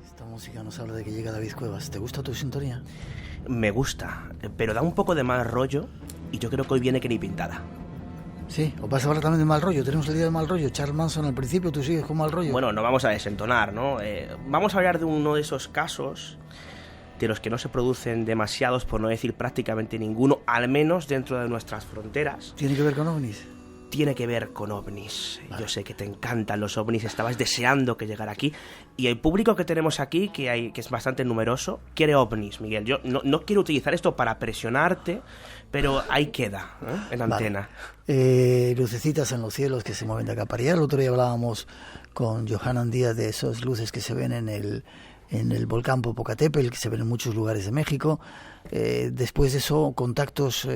Esta música nos habla de que llega David Cuevas. ¿Te gusta tu sintonía? Me gusta, pero da un poco de mal rollo y yo creo que hoy viene que ni pintada. Sí, o vas a hablar también de mal rollo. Tenemos el día de mal rollo. Charles Manson al principio, tú sigues con mal rollo. Bueno, no vamos a desentonar, ¿no? Vamos a hablar de uno de esos casos de los que no se producen demasiados, por no decir prácticamente ninguno, al menos dentro de nuestras fronteras. ¿Tiene que ver con ovnis? Tiene que ver con ovnis. Vale. Yo sé que te encantan los ovnis, estabas deseando que llegara aquí. Y el público que tenemos aquí, que es bastante numeroso, quiere ovnis, Miguel. Yo no quiero utilizar esto para presionarte, pero ahí queda, en la antena. Lucecitas en los cielos que se mueven de acá para allá. El otro día hablábamos con Johanan Díaz de esas luces que se ven en el volcán Popocatépetl, que se ven en muchos lugares de México. Después de eso, contactos,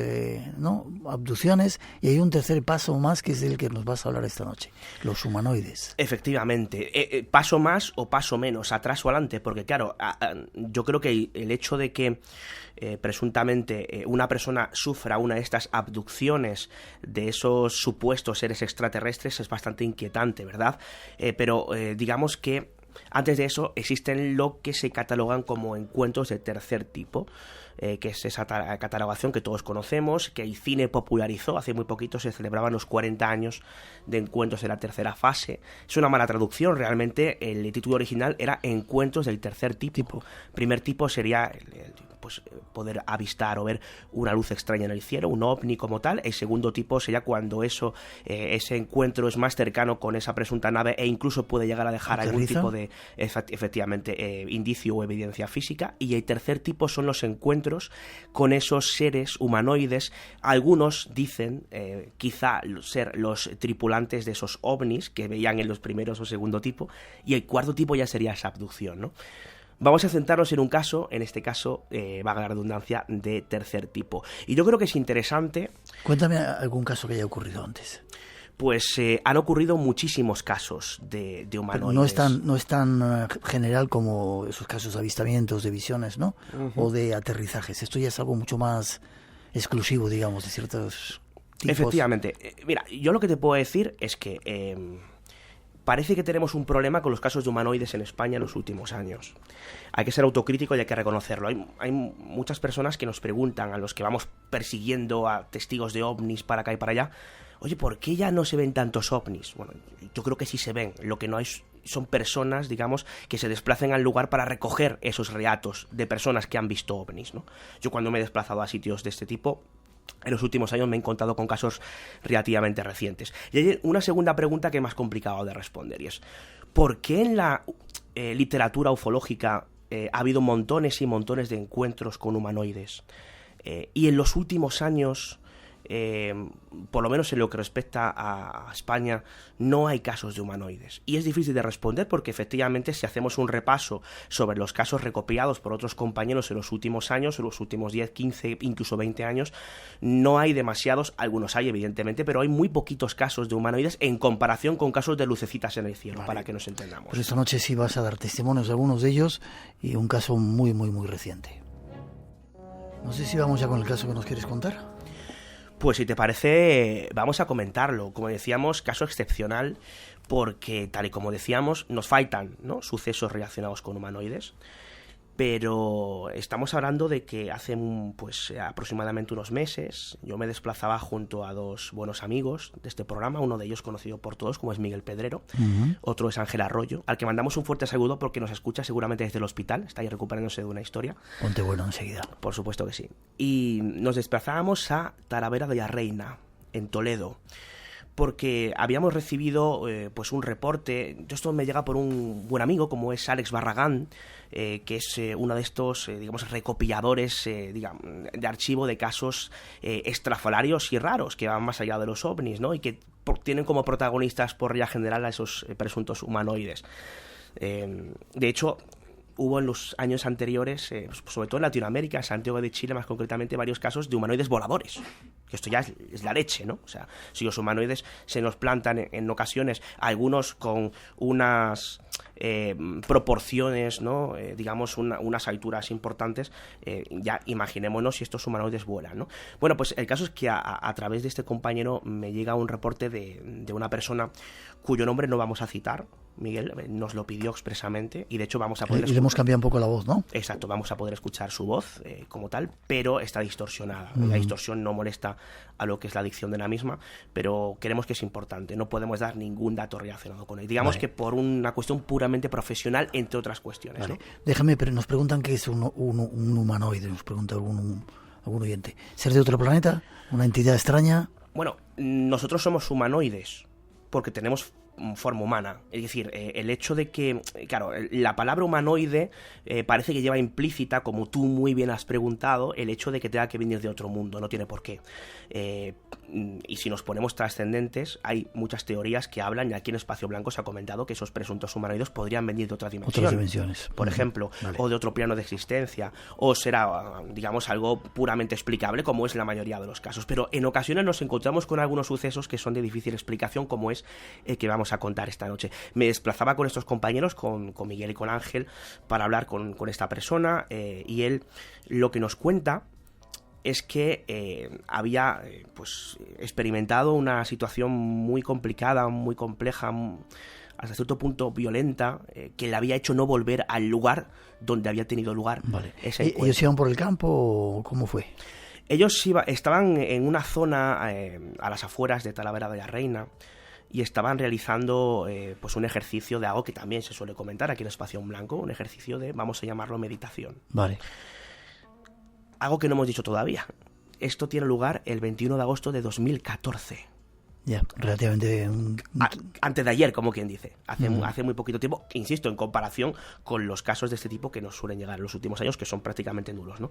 abducciones, y hay un tercer paso más que es el que nos vas a hablar esta noche, los humanoides. Efectivamente, paso más o paso menos, atrás o adelante, porque claro, yo creo que el hecho de que presuntamente una persona sufra una de estas abducciones de esos supuestos seres extraterrestres es bastante inquietante, ¿verdad? Pero digamos que antes de eso existen lo que se catalogan como encuentros de tercer tipo, que es esa catalogación que todos conocemos, que el cine popularizó. Hace muy poquito se celebraban los 40 años de encuentros de la tercera fase. Es una mala traducción, realmente el título original era Encuentros del tercer tipo. Primer tipo sería pues poder avistar o ver una luz extraña en el cielo, un ovni como tal. El segundo tipo sería cuando ese encuentro es más cercano con esa presunta nave e incluso puede llegar a dejar algún tipo de efectivamente indicio o evidencia física. Y el tercer tipo son los encuentros con esos seres humanoides. Algunos dicen quizá ser los tripulantes de esos ovnis que veían en los primeros o segundo tipo, y el cuarto tipo ya sería esa abducción, ¿no? Vamos a centrarnos en un caso, en este caso, valga la redundancia, de tercer tipo. Y yo creo que es interesante... Cuéntame algún caso que haya ocurrido antes. Pues han ocurrido muchísimos casos de humanoides. Pero no es tan general como esos casos de avistamientos, de visiones, ¿no? Uh-huh. O de aterrizajes. Esto ya es algo mucho más exclusivo, digamos, de ciertos tipos. Efectivamente. Mira, yo lo que te puedo decir es que parece que tenemos un problema con los casos de humanoides en España en los últimos años. Hay que ser autocrítico y hay que reconocerlo. Hay muchas personas que nos preguntan, a los que vamos persiguiendo a testigos de ovnis para acá y para allá: oye, ¿por qué ya no se ven tantos ovnis? Bueno, yo creo que sí se ven. Lo que no hay son personas, digamos, que se desplacen al lugar para recoger esos relatos de personas que han visto ovnis, ¿no? Yo cuando me he desplazado a sitios de este tipo, en los últimos años me he encontrado con casos relativamente recientes. Y hay una segunda pregunta que es más complicado de responder, y es: ¿por qué en la literatura ufológica ha habido montones y montones de encuentros con humanoides? Y en los últimos años... por lo menos en lo que respecta a España, no hay casos de humanoides. Y es difícil de responder porque efectivamente, si hacemos un repaso sobre los casos recopilados por otros compañeros en los últimos años, en los últimos 10, 15, incluso 20 años, no hay demasiados. Algunos hay, evidentemente, pero hay muy poquitos casos de humanoides en comparación con casos de lucecitas en el cielo, vale, para que nos entendamos. Pues esta noche sí vas a dar testimonios de algunos de ellos, y un caso muy, muy, muy reciente. No sé si vamos ya con el caso que nos quieres contar. Pues si te parece, vamos a comentarlo. Como decíamos, caso excepcional, porque tal y como decíamos, nos faltan, ¿no?, sucesos relacionados con humanoides. Pero estamos hablando de que hace pues aproximadamente unos meses yo me desplazaba junto a dos buenos amigos de este programa, uno de ellos conocido por todos como es Miguel Pedrero, otro es Ángel Arroyo, al que mandamos un fuerte saludo porque nos escucha seguramente desde el hospital, está ahí recuperándose de una historia. Ponte bueno enseguida. Por supuesto que sí. Y nos desplazábamos a Talavera de la Reina, en Toledo, porque habíamos recibido pues un reporte. Esto me llega por un buen amigo como es Alex Barragán, que es uno de estos digamos recopiladores de archivo de casos estrafalarios y raros que van más allá de los ovnis, ¿no?, y que tienen como protagonistas por regla general a esos presuntos humanoides. De hecho, hubo en los años anteriores, sobre todo en Latinoamérica, en Santiago de Chile más concretamente, varios casos de humanoides voladores. Que esto ya es la leche, ¿no? O sea, si los humanoides se nos plantan en ocasiones, algunos con unas proporciones, ¿no?, digamos unas alturas importantes, ya imaginémonos si estos humanoides vuelan, ¿no? Bueno, pues el caso es que a través de este compañero me llega un reporte de una persona cuyo nombre no vamos a citar, Miguel nos lo pidió expresamente y de hecho vamos a poder... Y le hemos cambiado un poco la voz, ¿no? Exacto, vamos a poder escuchar su voz como tal, pero está distorsionada. La distorsión no molesta a lo que es la dicción de la misma, pero creemos que es importante. No podemos dar ningún dato relacionado con él. Digamos que por una cuestión puramente profesional, entre otras cuestiones. Vale. ¿no? Déjame, pero nos preguntan qué es un humanoide, nos pregunta algún oyente. ¿Ser de otro planeta? ¿Una entidad extraña? Bueno, nosotros somos humanoides porque tenemos forma humana. Es decir, el hecho de que, claro, la palabra humanoide parece que lleva implícita, como tú muy bien has preguntado, el hecho de que tenga que venir de otro mundo, no tiene por qué. Y si nos ponemos trascendentes, hay muchas teorías que hablan, y aquí en Espacio Blanco se ha comentado que esos presuntos humanoides podrían venir de otra dimensión. Otras dimensiones. Por ejemplo, vale. O de otro plano de existencia, o será, digamos, algo puramente explicable, como es la mayoría de los casos. Pero en ocasiones nos encontramos con algunos sucesos que son de difícil explicación, como es el que vamos a contar esta noche. Me desplazaba con estos compañeros, con Miguel y con Ángel, para hablar con esta persona, y él lo que nos cuenta es que había pues experimentado una situación muy complicada, muy compleja, hasta cierto punto violenta, que le había hecho no volver al lugar donde había tenido lugar ese encuentro. ¿Ellos iban por el campo o cómo fue? Ellos estaban en una zona a las afueras de Talavera de la Reina y estaban realizando pues un ejercicio de algo que también se suele comentar aquí en Espacio Blanco, un ejercicio de, vamos a llamarlo, meditación. Vale. Algo que no hemos dicho todavía. Esto tiene lugar el 21 de agosto de 2014. Ya, relativamente... Antes de ayer, como quien dice. Hace muy poquito tiempo, insisto, en comparación con los casos de este tipo que nos suelen llegar en los últimos años, que son prácticamente nulos, ¿no?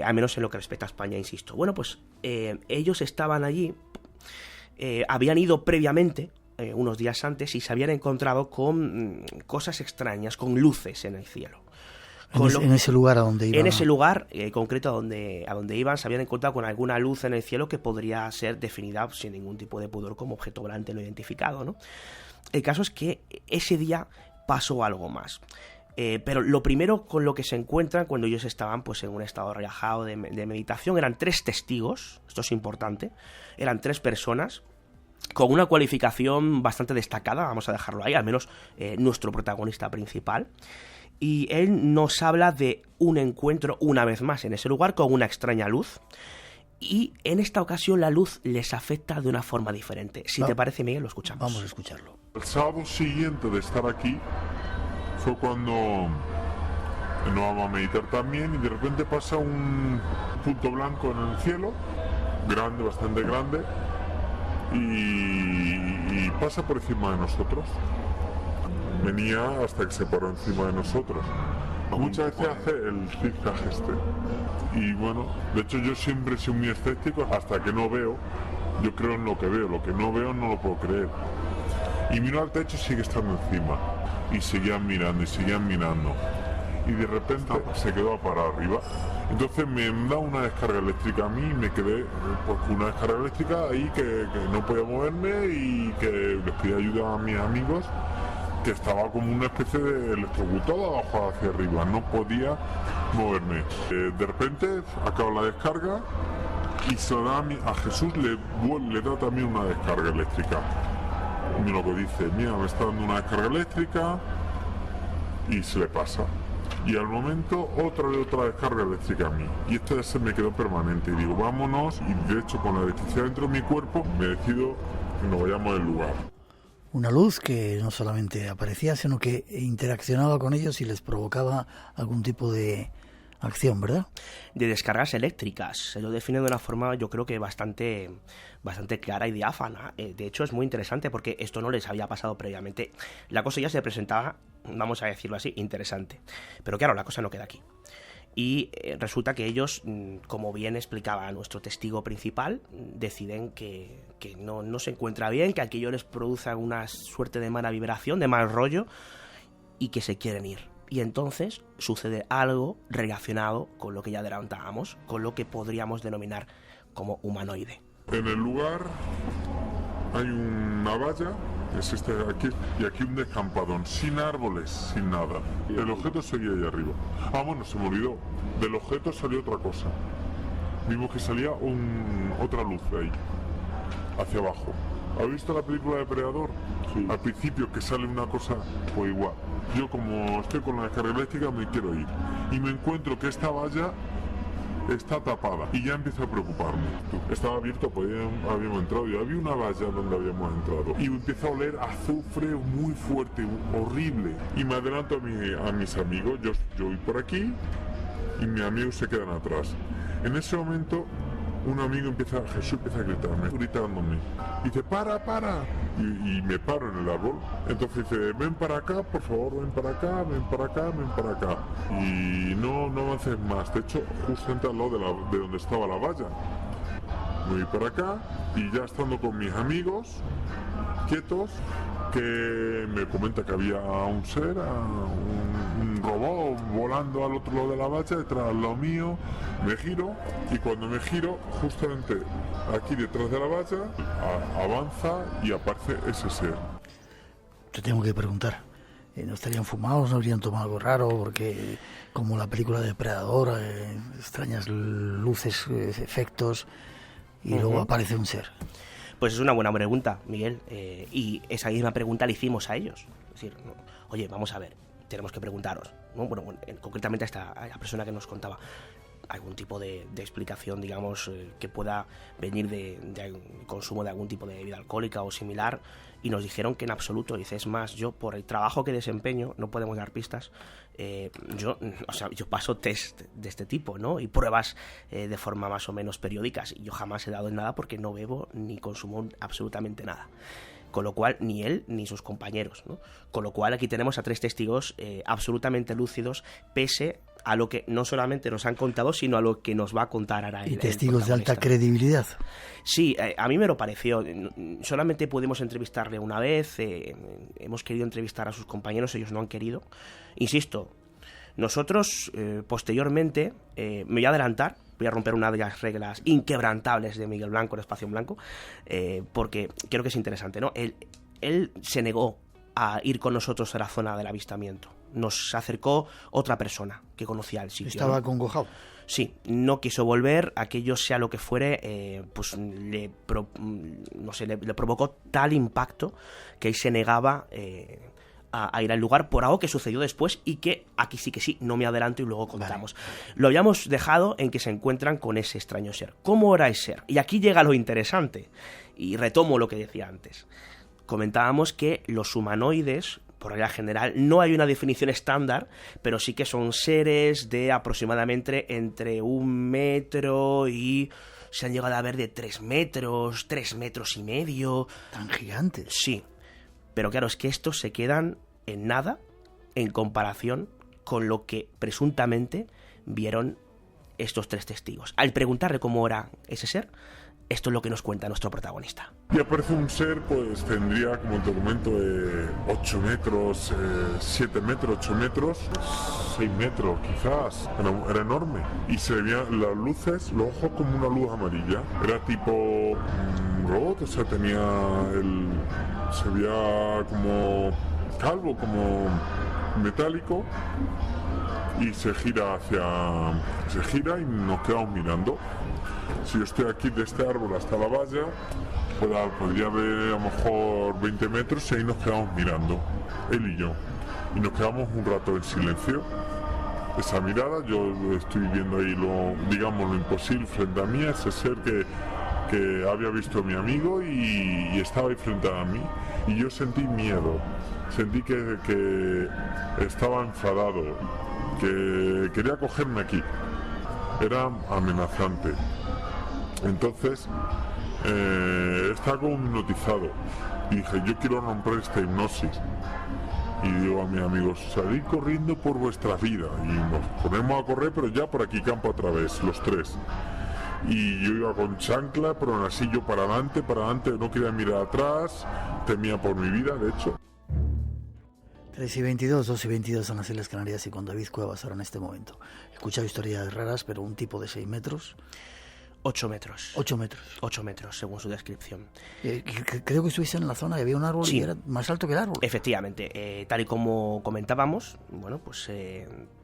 Al menos en lo que respecta a España, insisto. Bueno, pues ellos estaban allí, habían ido previamente, unos días antes, y se habían encontrado con cosas extrañas, con luces en el cielo. En ese lugar a donde iban. En ese lugar concreto a donde iban, se habían encontrado con alguna luz en el cielo que podría ser definida sin ningún tipo de pudor como objeto volante no identificado, ¿no? El caso es que ese día pasó algo más. Pero lo primero con lo que se encuentran cuando ellos estaban pues en un estado relajado de meditación, eran 3 testigos, esto es importante, eran 3 personas con una cualificación bastante destacada, vamos a dejarlo ahí, al menos nuestro protagonista principal. Y él nos habla de un encuentro una vez más en ese lugar con una extraña luz. Y en esta ocasión la luz les afecta de una forma diferente. Si te parece, Miguel, lo escuchamos. Vamos a escucharlo. El sábado siguiente de estar aquí fue cuando nos vamos a meditar también y de repente pasa un punto blanco en el cielo, grande, bastante grande, y pasa por encima de nosotros. Venía hasta que se paró encima de nosotros. Muchas veces hace el zigzag y bueno, de hecho yo siempre he sido muy escéptico hasta que no veo. Yo creo en lo que no veo no lo puedo creer. Y miro al techo y sigue estando encima y seguían mirando y de repente se quedó a parar arriba. Entonces me da una descarga eléctrica a mí y me quedé pues, con una descarga eléctrica ahí que no podía moverme y que les pedí ayuda a mis amigos, que estaba como una especie de electrocutado abajo hacia arriba, no podía moverme. De repente acaba la descarga y se lo da a Jesús, le da también una descarga eléctrica. Y lo que dice, mira, me está dando una descarga eléctrica y se le pasa. Y al momento otra descarga eléctrica a mí. Y esto se me quedó permanente. Y digo, vámonos. Y de hecho con la electricidad dentro de mi cuerpo me decido que nos vayamos del lugar. Una luz que no solamente aparecía, sino que interaccionaba con ellos y les provocaba algún tipo de acción, ¿verdad? De descargas eléctricas. Se lo define de una forma, yo creo que bastante clara y diáfana. De hecho, es muy interesante porque esto no les había pasado previamente. La cosa ya se presentaba, vamos a decirlo así, interesante. Pero claro, la cosa no queda aquí. Y resulta que ellos, como bien explicaba nuestro testigo principal, deciden que no se encuentra bien, que aquello les produce una suerte de mala vibración, de mal rollo, y que se quieren ir. Y entonces sucede algo relacionado con lo que ya adelantábamos, con lo que podríamos denominar como humanoide. En el lugar hay una valla, es este de aquí, y aquí un descampadón, sin árboles, sin nada. El objeto seguía ahí arriba. Ah, bueno, se me olvidó. Del objeto salió otra cosa. Vimos que salía otra luz de ahí, hacia abajo. ¿Has visto la película Depredador? Sí. Al principio que sale una cosa, pues igual. Yo como estoy con la descarga eléctrica me quiero ir. Y me encuentro que esta valla está tapada y ya empiezo a preocuparme. Estaba abierto, pues habíamos entrado y había una valla donde habíamos entrado y empiezo a oler azufre muy fuerte, horrible, y me adelanto a mis amigos. Yo voy por aquí y mis amigos se quedan atrás. En ese momento un amigo Jesús empieza a gritándome, dice para, y me paro en el árbol. Entonces dice, ven para acá, por favor, ven para acá, y no avances más. De hecho, justo al lado de donde estaba la valla, voy para acá y ya estando con mis amigos quietos, que me comenta que había un ser, un robot volando al otro lado de la valla, detrás al lado mío. Me giro y cuando me giro, justamente aquí detrás de la valla, avanza y aparece ese ser. Te tengo que preguntar, ¿no estarían fumados, no habrían tomado algo raro? Porque como la película de Depredador, extrañas luces, efectos, y luego aparece un ser. Pues es una buena pregunta, Miguel, y esa misma pregunta la hicimos a ellos. Es decir, oye, vamos a ver, tenemos que preguntaros, ¿no? Bueno, concretamente a la persona que nos contaba, algún tipo de explicación, digamos, que pueda venir de consumo de algún tipo de bebida alcohólica o similar, y nos dijeron que en absoluto. Dice, es más, yo por el trabajo que desempeño, no podemos dar pistas, yo paso test de este tipo, ¿no? Y pruebas de forma más o menos periódicas, y yo jamás he dado en nada porque no bebo ni consumo absolutamente nada. Con lo cual, ni él ni sus compañeros, ¿no? Con lo cual, aquí tenemos a 3 testigos absolutamente lúcidos, pese a lo que no solamente nos han contado, sino a lo que nos va a contar ahora él. Y testigos de alta credibilidad. Sí, a mí me lo pareció. Solamente pudimos entrevistarle una vez, hemos querido entrevistar a sus compañeros, ellos no han querido. Insisto, nosotros posteriormente, me voy a adelantar, voy a romper una de las reglas inquebrantables de Miguel Blanco, el Espacio en Blanco, porque creo que es interesante, ¿no? Él se negó a ir con nosotros a la zona del avistamiento. Nos acercó otra persona que conocía el sitio. ¿Estaba acongojado? Sí, no quiso volver, aquello sea lo que fuere, pues le provocó tal impacto que él se negaba a ir al lugar por algo que sucedió después, y que aquí sí que sí, no me adelanto y luego contamos. Vale. Lo habíamos dejado en que se encuentran con ese extraño ser. ¿Cómo era el ser? Y aquí llega lo interesante, y retomo lo que decía antes. Comentábamos que los humanoides, por regla general, no hay una definición estándar, pero sí que son seres de aproximadamente entre 1 metro y se han llegado a ver de 3 metros, 3 metros y medio. ¿Tan gigantes? Sí, pero claro, es que estos se quedan en nada en comparación con lo que presuntamente vieron estos 3 testigos. Al preguntarle cómo era ese ser, esto es lo que nos cuenta nuestro protagonista. Y aparece un ser, pues tendría, como te comento, 8 metros, 7 metros, 8 metros, 6 metros quizás. Era enorme. Y se le veían las luces, los ojos como una luz amarilla. Era tipo robot, o sea, se veía como calvo, como metálico. Y se gira y nos quedamos mirando. Si yo estoy aquí de este árbol hasta la valla, podría haber a lo mejor 20 metros, y ahí nos quedamos mirando, él y yo. Y nos quedamos un rato en silencio. Esa mirada, yo estoy viendo ahí lo imposible frente a mí, ese ser que había visto a mi amigo y estaba ahí frente a mí. Y yo sentí miedo, sentí que estaba enfadado, que quería cogerme aquí. Era amenazante. Entonces estaba como hipnotizado y dije, yo quiero romper esta hipnosis, y digo a mis amigos, salid corriendo por vuestra vida, y nos ponemos a correr, pero ya por aquí campo a través, los 3, y yo iba con chancla, pero aún así yo para adelante, no quería mirar atrás, temía por mi vida, de hecho. 3:22, 2:22 en las Islas Canarias, y con David Cuevas ahora en este momento. He escuchado historias raras, pero un tipo de 6 metros... 8 metros. 8 metros. 8 metros, según su descripción. Creo que estuviste en la zona y había un árbol, sí, y era más alto que el árbol. Efectivamente, tal y como comentábamos, bueno, pues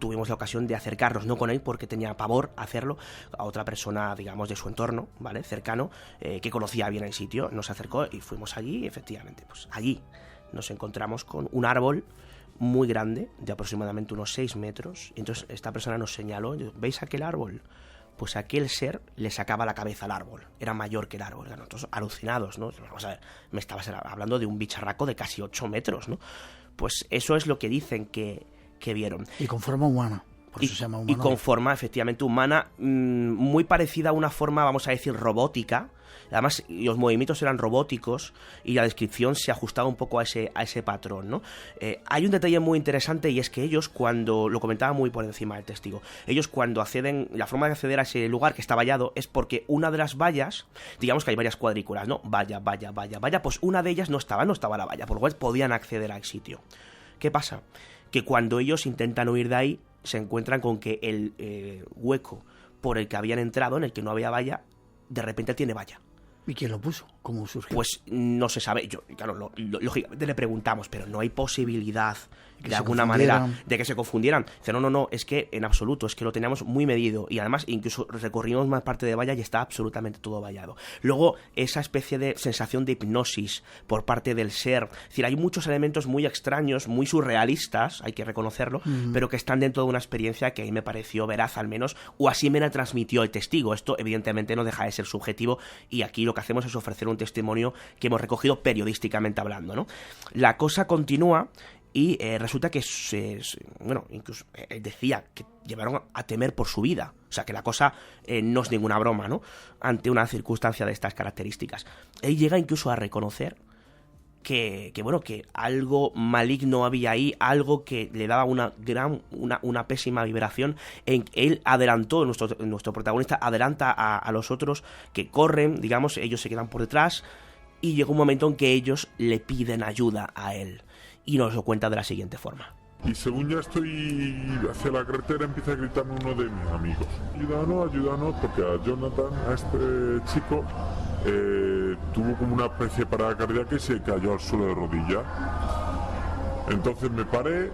tuvimos la ocasión de acercarnos, no con él porque tenía pavor a hacerlo, a otra persona, digamos, de su entorno, ¿vale?, cercano, que conocía bien el sitio, nos acercó y fuimos allí, y efectivamente, pues allí, nos encontramos con un árbol muy grande, de aproximadamente unos 6 metros, y entonces esta persona nos señaló, ¿veis aquel árbol? Pues aquel ser le sacaba la cabeza al árbol, era mayor que el árbol, nosotros alucinados, ¿no? Vamos a ver, me estabas hablando de un bicharraco de casi 8 metros, ¿no? Pues eso es lo que dicen que vieron. Y con forma humana. Por eso se llama humano. Y con forma efectivamente humana, muy parecida a una forma, vamos a decir, robótica. Además, los movimientos eran robóticos y la descripción se ajustaba un poco a ese patrón, ¿no? Hay un detalle muy interesante, y es que ellos, cuando, lo comentaba muy por encima del testigo, ellos cuando acceden, la forma de acceder a ese lugar que está vallado es porque una de las vallas, digamos que hay varias cuadrículas, ¿no? Valla, pues una de ellas no estaba la valla, por lo cual podían acceder al sitio. ¿Qué pasa? Que cuando ellos intentan huir de ahí, se encuentran con que el hueco por el que habían entrado, en el que no había valla, de repente tiene valla. ¿Y quién lo puso? ¿Cómo surgió? Pues no se sabe. Claro, lógicamente le preguntamos, pero no hay posibilidad de alguna manera de que se confundieran. Dice, no, es que en absoluto, es que lo teníamos muy medido, y además incluso recorrimos más parte de valla y está absolutamente todo vallado. Luego, esa especie de sensación de hipnosis por parte del ser, es decir, hay muchos elementos muy extraños, muy surrealistas, hay que reconocerlo, pero que están dentro de una experiencia que a mí me pareció veraz, al menos, o así me la transmitió el testigo. Esto evidentemente no deja de ser subjetivo, y aquí lo que hacemos es ofrecer un testimonio que hemos recogido periodísticamente hablando, ¿no? La cosa continúa y resulta que, incluso él decía que llevaron a temer por su vida. O sea, que la cosa no es ninguna broma, ¿no? Ante una circunstancia de estas características. Él llega incluso a reconocer que algo maligno había ahí, algo que le daba una pésima vibración. Él adelantó, nuestro protagonista adelanta a los otros que corren, digamos, ellos se quedan por detrás, y llega un momento en que ellos le piden ayuda a él, y nos lo cuenta de la siguiente forma. Y según ya estoy hacia la carretera, empieza a gritarme uno de mis amigos: ayúdanos, porque a Jonathan, a este chico, tuvo como una especie de parada cardíaca y se cayó al suelo de rodillas. Entonces me paré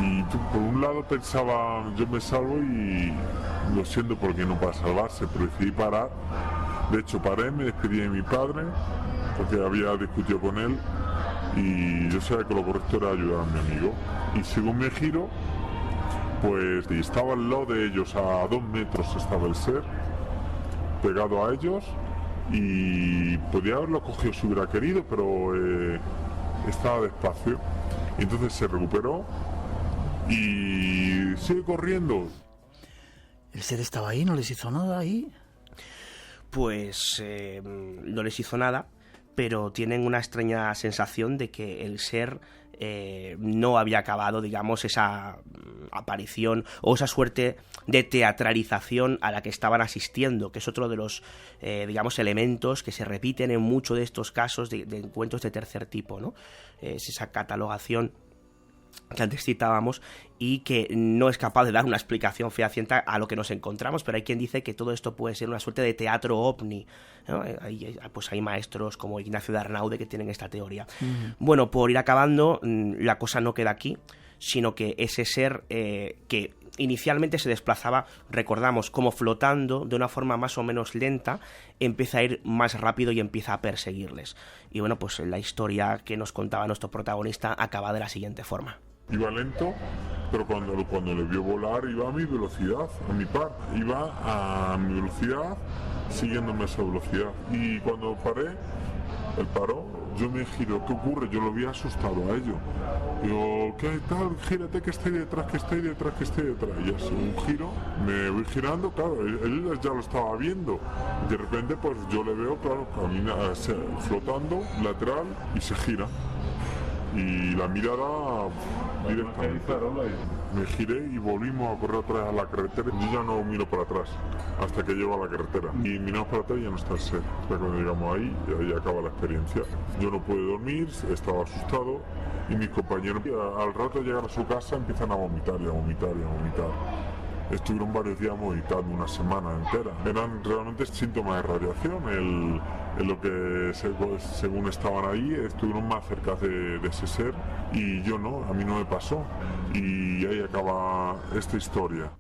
y por un lado pensaba, yo me salvo y lo siento porque no para salvarse, pero decidí parar. De hecho paré, me despedí de mi padre porque había discutido con él, y yo sabía que lo correcto era ayudar a mi amigo. Y según me giro, pues estaba al lado de ellos, a 2 metros estaba el ser, pegado a ellos, y podía haberlo cogido si hubiera querido, pero estaba despacio. Y entonces se recuperó y sigue corriendo. ¿El ser estaba ahí? ¿No les hizo nada ahí? Pues no les hizo nada, pero tienen una extraña sensación de que el ser no había acabado, digamos, esa aparición o esa suerte de teatralización a la que estaban asistiendo, que es otro de los, digamos, elementos que se repiten en muchos de estos casos de encuentros de tercer tipo, ¿no? Es esa catalogación que antes citábamos y que no es capaz de dar una explicación fehaciente a lo que nos encontramos, pero hay quien dice que todo esto puede ser una suerte de teatro ovni, ¿no? Hay maestros como Ignacio de Arnaude que tienen esta teoría. Bueno, por ir acabando, la cosa no queda aquí, sino que ese ser que inicialmente se desplazaba, recordamos, como flotando de una forma más o menos lenta, empieza a ir más rápido y empieza a perseguirles. Y bueno, pues la historia que nos contaba nuestro protagonista acaba de la siguiente forma. Iba lento, pero cuando le vio volar iba a mi velocidad, a mi par. Iba a mi velocidad, siguiéndome esa velocidad. Y cuando paré, él paró, yo me giro, ¿qué ocurre? Yo lo había asustado a ello. Digo, ¿qué tal? Gírate que estoy detrás. Y así un giro, me voy girando, claro, él ya lo estaba viendo. De repente, pues yo le veo, claro, camina, flotando, lateral, y se gira. Y la mirada directamente. Me giré y volvimos a correr otra vez a la carretera. Yo ya no miro para atrás hasta que llego a la carretera. Y miramos para atrás y ya no está el ser. Cuando llegamos ahí acaba la experiencia. Yo no pude dormir, estaba asustado. Y mis compañeros, al rato de llegar a su casa, empiezan a vomitar. Estuvieron varios días vomitando, una semana entera. Eran realmente síntomas de radiación. Lo que según estaban ahí, estuvieron más cerca de ese ser, y yo no, a mí no me pasó. Y ahí acaba esta historia.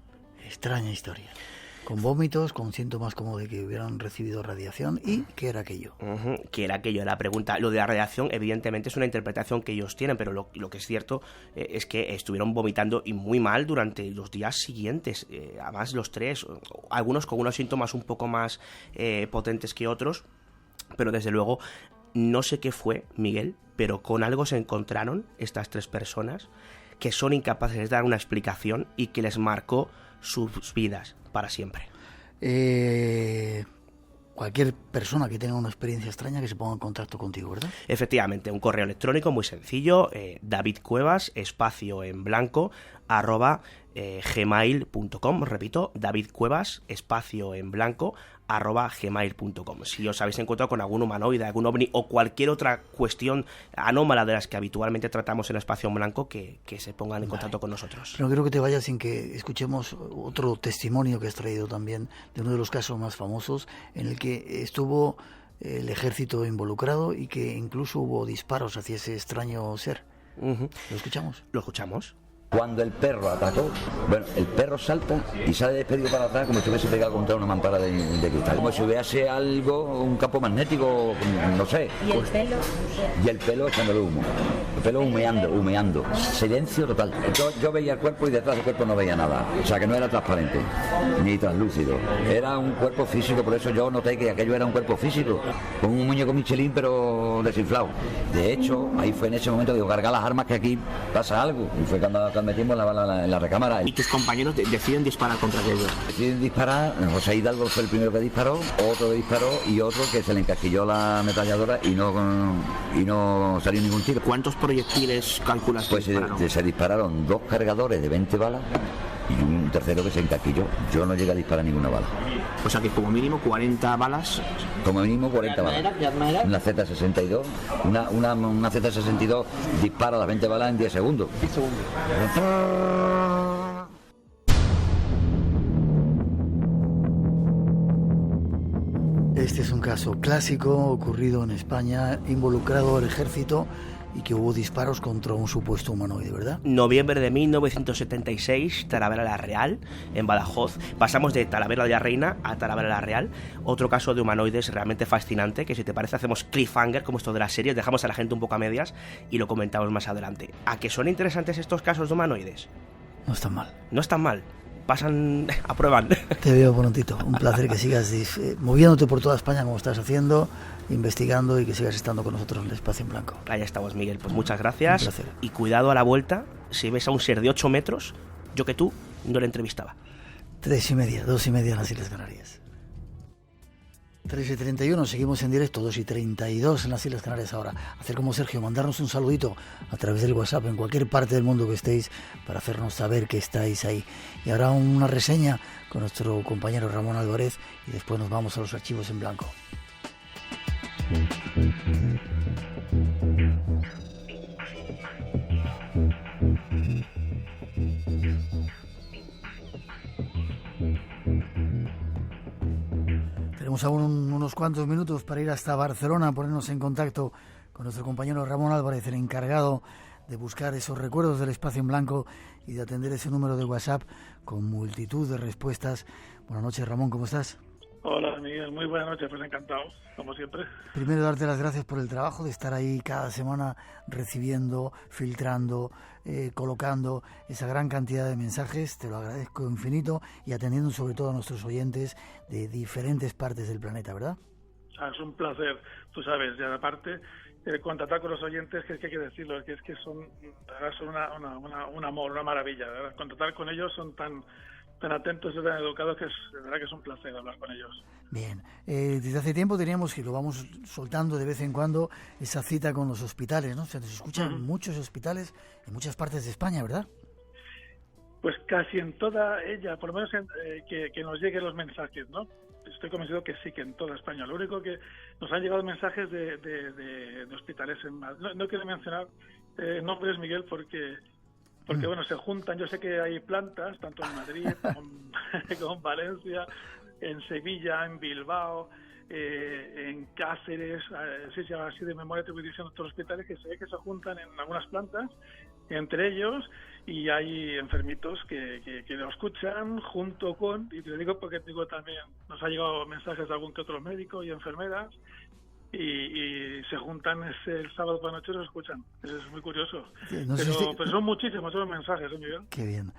Extraña historia. con vómitos, con síntomas como de que hubieran recibido radiación. ¿Y qué era aquello? ¿Qué era aquello? La pregunta. Lo de la radiación, evidentemente, es una interpretación que ellos tienen, pero lo que es cierto es que estuvieron vomitando y muy mal durante los días siguientes. Además, los tres, algunos con unos síntomas un poco más potentes que otros, pero desde luego, no sé qué fue, Miguel, pero con algo se encontraron estas tres personas que son incapaces de dar una explicación y que les marcó sus vidas para siempre. Cualquier persona que tenga una experiencia extraña que se ponga en contacto contigo, ¿verdad? Efectivamente, un correo electrónico muy sencillo, David Cuevas, espacio en blanco, @gmail.com. Repito, David Cuevas, espacio en blanco, @gmail.com. Si os habéis encontrado con algún humanoide, algún ovni o cualquier otra cuestión anómala de las que habitualmente tratamos en Espacio en Blanco, que se pongan en contacto con nosotros. Pero no quiero que te vayas sin que escuchemos otro testimonio que has traído también de uno de los casos más famosos en el que estuvo el ejército involucrado y que incluso hubo disparos hacia ese extraño ser. ¿Lo escuchamos? Lo escuchamos. Cuando el perro atacó, bueno, el perro salta y sale despedido para atrás como si hubiese pegado contra una mampara de cristal. Como si hubiese algo, un campo magnético, no sé. ¿Y el pelo? Y el pelo echándole humo. El pelo humeando. Silencio total. Yo veía el cuerpo y detrás del cuerpo no veía nada. O sea, que no era transparente, ni translúcido. Era un cuerpo físico, por eso yo noté que aquello era un cuerpo físico. Con un muñeco Michelin, pero desinflado. De hecho, ahí fue en ese momento que digo, carga las armas que aquí pasa algo. Y fue cuando metimos la bala en la recámara. ¿Y tus compañeros deciden disparar contra aquello? Deciden disparar, José Hidalgo fue el primero que disparó, otro que disparó y otro que se le encasquilló la ametralladora y no salió ningún tiro. ¿Cuántos proyectiles calculas que dispararon? Se dispararon 2 cargadores de 20 balas y un tercero que se encasquilló. Yo no llegué a disparar ninguna bala. O sea que como mínimo 40 balas. Como mínimo 40 balas. Una Z62, una Z62 dispara las 20 balas en 10 segundos. Este es un caso clásico ocurrido en España, involucrado el ejército y que hubo disparos contra un supuesto humanoide, ¿verdad? Noviembre de 1976, Talavera la Real, en Badajoz. Pasamos de Talavera de la Reina a Talavera la Real. Otro caso de humanoides realmente fascinante, que si te parece hacemos cliffhanger, como esto de las series, dejamos a la gente un poco a medias y lo comentamos más adelante. ¿A qué son interesantes estos casos de humanoides? No están mal. No están mal. Pasan, aprueban. Te veo prontito. Un placer que sigas moviéndote por toda España como estás haciendo, investigando y que sigas estando con nosotros en el Espacio en Blanco. Ahí estamos, Miguel. Pues muchas gracias. Un placer. Y cuidado a la vuelta, si ves a un ser de 8 metros, yo que tú no le entrevistaba. 3:30, 2:30 en las Islas Canarias. 3:31, seguimos en directo, 2:32 en las Islas Canarias ahora. Hacer como Sergio, mandarnos un saludito a través del WhatsApp en cualquier parte del mundo que estéis para hacernos saber que estáis ahí. Y ahora una reseña con nuestro compañero Ramón Álvarez y después nos vamos a los archivos en blanco. Tenemos aún unos cuantos minutos para ir hasta Barcelona, ponernos en contacto con nuestro compañero Ramón Álvarez, el encargado de buscar esos recuerdos del Espacio en Blanco y de atender ese número de WhatsApp con multitud de respuestas. Buenas noches, Ramón, ¿cómo estás? Hola, Miguel, muy buenas noches, pues encantado, como siempre. Primero, darte las gracias por el trabajo de estar ahí cada semana recibiendo, filtrando, colocando esa gran cantidad de mensajes. Te lo agradezco infinito y atendiendo sobre todo a nuestros oyentes de diferentes partes del planeta, ¿verdad? Es un placer, tú sabes, y aparte contactar con los oyentes, que hay que decirlo, es que son un amor, una maravilla, ¿verdad? Contactar con ellos son tan atentos y tan educados que de verdad que es un placer hablar con ellos. Bien, desde hace tiempo teníamos, que lo vamos soltando de vez en cuando, esa cita con los hospitales, ¿no? Se nos escuchan muchos hospitales en muchas partes de España, ¿verdad? Pues casi en toda ella, por lo menos que nos lleguen los mensajes, ¿no? Estoy convencido que sí, que en toda España. Lo único que nos han llegado mensajes de hospitales en Madrid. No quiero mencionar nombres, Miguel, porque bueno, se juntan. Yo sé que hay plantas, tanto en Madrid como en Valencia, en Sevilla, en Bilbao, en Cáceres, así de memoria te voy diciendo todos los hospitales que se ve que se juntan en algunas plantas, entre ellos, y hay enfermitos que lo escuchan junto con, y te lo digo porque también nos ha llegado mensajes de algún que otro médico y enfermeras, y se juntan el sábado por la noche y lo escuchan. Es muy curioso. No sé pero son muchísimos los mensajes, Miguel. Qué bien.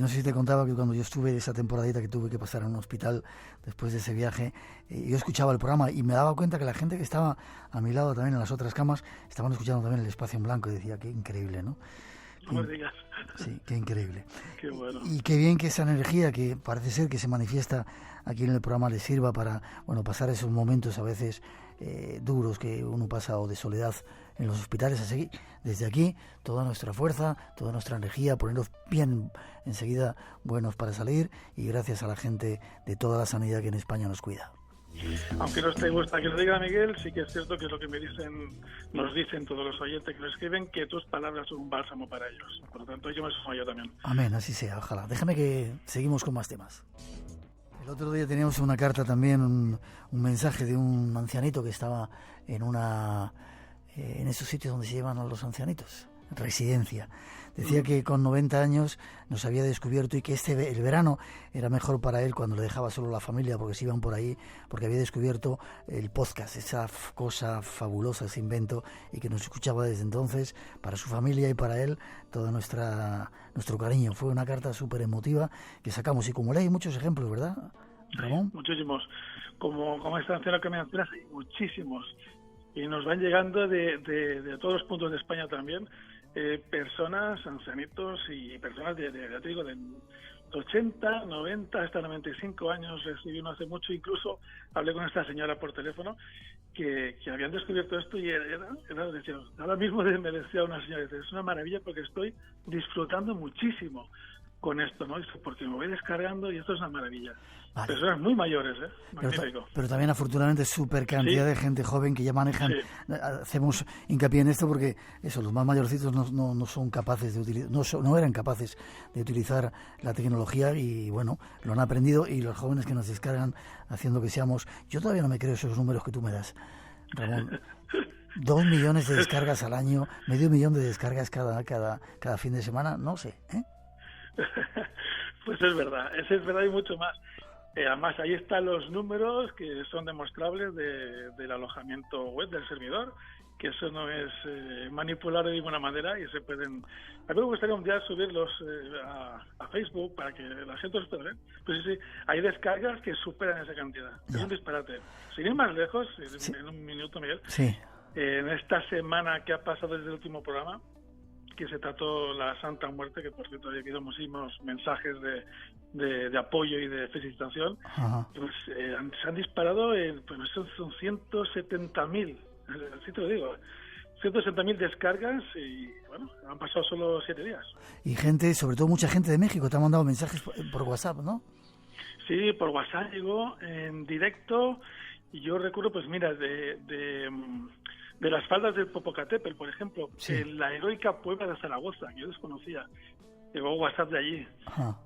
No sé si te contaba que cuando yo estuve esa temporadita que tuve que pasar en un hospital después de ese viaje, yo escuchaba el programa y me daba cuenta que la gente que estaba a mi lado también en las otras camas estaban escuchando también El Espacio en Blanco, y decía, qué increíble, ¿no? No me digas. Sí, qué increíble. Qué bueno. Y qué bien que esa energía que parece ser que se manifiesta aquí en el programa les sirva para, bueno, pasar esos momentos a veces duros que uno pasa, o de soledad en los hospitales. Así, desde aquí, toda nuestra fuerza, toda nuestra energía, ponernos bien enseguida buenos para salir, y gracias a la gente de toda la sanidad que en España nos cuida. Aunque no te gusta que lo diga, Miguel, sí que es cierto que es lo que nos dicen todos los oyentes que nos escriben, que tus palabras son un bálsamo para ellos. Por lo tanto, yo me sumo yo también. Amén, así sea, ojalá. Déjame que seguimos con más temas. El otro día teníamos una carta también, un mensaje de un ancianito que estaba en esos sitios donde se llevan a los ancianitos, residencia. Decía que con 90 años nos había descubierto, y que el verano era mejor para él cuando le dejaba solo la familia, porque se iban por ahí, porque había descubierto el podcast, esa cosa fabulosa, ese invento, y que nos escuchaba desde entonces, para su familia y para él, todo nuestro cariño. Fue una carta súper emotiva que sacamos, y como hay muchos ejemplos, ¿verdad, Ramón? Muchísimos. Como esta anciana que me mencionas, hay muchísimos. Y nos van llegando de todos los puntos de España también, personas, ancianitos y personas de 80, 90, hasta 95 años. Recibí uno hace mucho, incluso hablé con esta señora por teléfono que habían descubierto esto, y decía, ahora mismo me decía una señora, es una maravilla porque estoy disfrutando muchísimo con esto, ¿no? Porque me voy descargando y esto es una maravilla. Vale. Personas muy mayores, magnífico. Pero también afortunadamente súper cantidad de gente joven que ya manejan. Sí. Hacemos hincapié en esto porque los más mayorcitos no son capaces de utilizar, no eran capaces de utilizar la tecnología, y bueno, lo han aprendido, y los jóvenes que nos descargan haciendo que seamos. Yo todavía no me creo esos números que tú me das, Ramón. 2 millones de descargas al año, medio millón de descargas cada fin de semana, no sé, ¿eh? Pues es verdad y mucho más. Además, ahí están los números que son demostrables del alojamiento web del servidor, que eso no es manipular de ninguna manera, y se pueden... A mí me gustaría un día subirlos a Facebook para que la gente los pueda ver. Pues sí, hay descargas que superan esa cantidad. Ya. Es un disparate. Sin ir más lejos, sí. En un minuto, Miguel, sí. En esta semana que ha pasado desde el último programa, que se trató la Santa Muerte, que por cierto ha habido muchísimos mensajes de apoyo y de felicitación, pues, se han disparado, pues son 170.000, así te lo digo, 160.000 descargas, y bueno, han pasado solo 7 días. Y gente, sobre todo mucha gente de México, te ha mandado mensajes por WhatsApp, ¿no? Sí, por WhatsApp llegó en directo, y yo recuerdo, pues mira, de las faldas del Popocatépetl, por ejemplo, sí. En la heroica Puebla de Zaragoza, que yo desconocía, llegó WhatsApp de allí.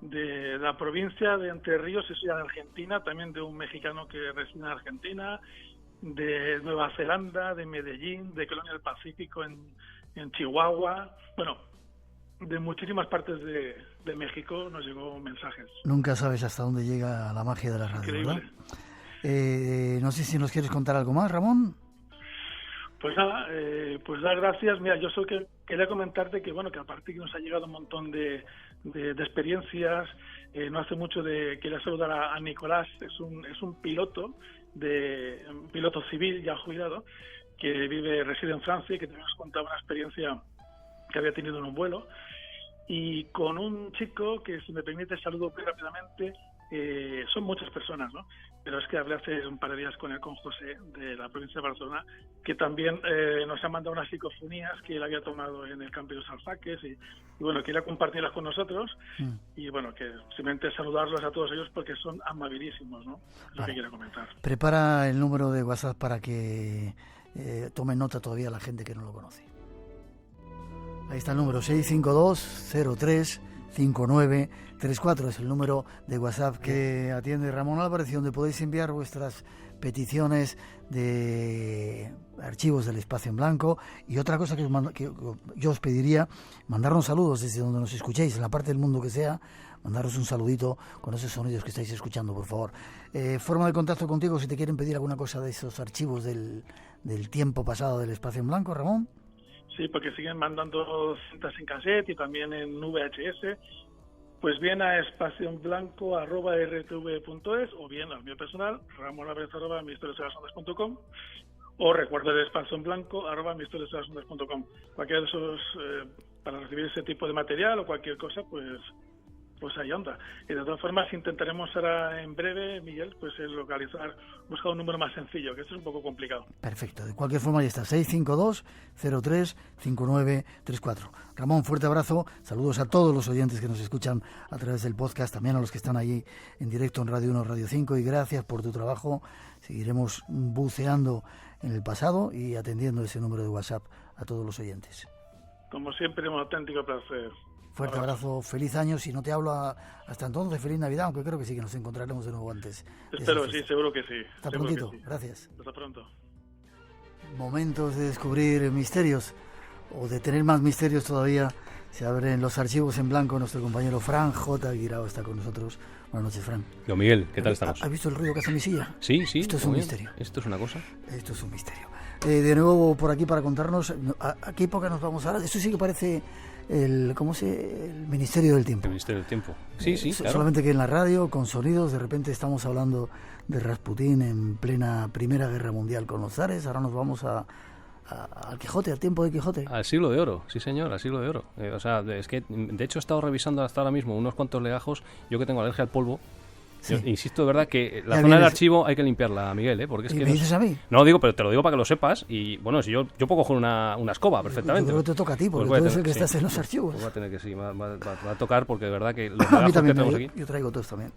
De la provincia de Entre Ríos, eso ya de Argentina, también de un mexicano que reside en Argentina, de Nueva Zelanda, de Medellín, de Colonia del Pacífico en Chihuahua, bueno, de muchísimas partes de México nos llegó mensajes. Nunca sabes hasta dónde llega la magia de la radio, increíble. ¿Verdad? No sé si nos quieres contar algo más, Ramón. Pues nada, pues dar gracias. Mira, yo solo quería comentarte que bueno, que aparte que nos ha llegado un montón de experiencias, no hace mucho quería saludar a Nicolás, es un piloto civil ya jubilado, que reside en Francia, y que nos contaba una experiencia que había tenido en un vuelo, y con un chico que, si me permite, saludo muy rápidamente. Son muchas personas, ¿no? Pero es que hablé hace un par de días con José, de la provincia de Barcelona, que también nos ha mandado unas psicofonías que él había tomado en el campo de los Alfaques, y bueno, quería compartirlas con nosotros, y bueno, que simplemente saludarlos a todos ellos porque son amabilísimos, ¿no? Es lo que quiero comentar. Prepara el número de WhatsApp para que tome nota todavía la gente que no lo conoce. Ahí está el número, 652 03 5934 es el número de WhatsApp que atiende Ramón Álvarez, y donde podéis enviar vuestras peticiones de archivos del Espacio en Blanco. Y otra cosa que yo os pediría, mandarnos saludos desde donde nos escuchéis, en la parte del mundo que sea, mandaros un saludito con esos sonidos que estáis escuchando, por favor. Forma de contacto contigo si te quieren pedir alguna cosa de esos archivos del tiempo pasado del Espacio en Blanco, Ramón. Sí, porque siguen mandando cintas en cassette y también en VHS. Pues bien a espacioenblanco@rtv.es, o bien al mío personal, ramonalvarez@misteriosdelasondas.com, o recuerdo de espacioenblanco@misteriosdelasondas.com. Cualquiera de esos, para recibir ese tipo de material o cualquier cosa, pues ahí anda. Y de todas formas intentaremos ahora en breve, Miguel, pues buscar un número más sencillo, que esto es un poco complicado. Perfecto. De cualquier forma ya está, 652-03-5934. Ramón, fuerte abrazo. Saludos a todos los oyentes que nos escuchan a través del podcast, también a los que están allí en directo en Radio 1, Radio 5, y gracias por tu trabajo. Seguiremos buceando en el pasado y atendiendo ese número de WhatsApp a todos los oyentes. Como siempre, un auténtico placer. Fuerte abrazo, feliz año. Si no te hablo hasta entonces, feliz Navidad, aunque creo que sí, que nos encontraremos de nuevo antes. Espero, sí, seguro que sí. Hasta prontito, gracias. Hasta pronto. Momentos de descubrir misterios, o de tener más misterios todavía. Se abren los archivos en blanco. Nuestro compañero Fran J. Guirao está con nosotros. Buenas noches, Fran. Yo, Miguel, ¿qué tal estamos? ¿Has visto el ruido que hace mi silla? Sí. Esto es un misterio. ¿Esto es una cosa? Esto es un misterio. De nuevo por aquí para contarnos a qué época nos vamos ahora. Esto sí que parece el Ministerio del Tiempo. El Ministerio del Tiempo. Sí, claro. Solamente que en la radio, con sonidos, de repente estamos hablando de Rasputín en plena Primera Guerra Mundial con los zares. Ahora nos vamos al Quijote, al tiempo de Quijote. Al siglo de oro, sí señor, al siglo de oro. O sea, es que de hecho he estado revisando hasta ahora mismo unos cuantos legajos. Yo que tengo alergia al polvo. Sí. Yo insisto de verdad que la zona del archivo hay que limpiarla, Miguel, porque es que ¿me dices a mí? No digo, pero te lo digo para que lo sepas. Y bueno, si yo puedo coger una escoba perfectamente. Yo creo que te toca a ti, porque tú eres el que estás en los archivos. Pues va a tener que sí, va a tocar, porque de verdad que los legajos que tenemos aquí. Yo traigo todos también.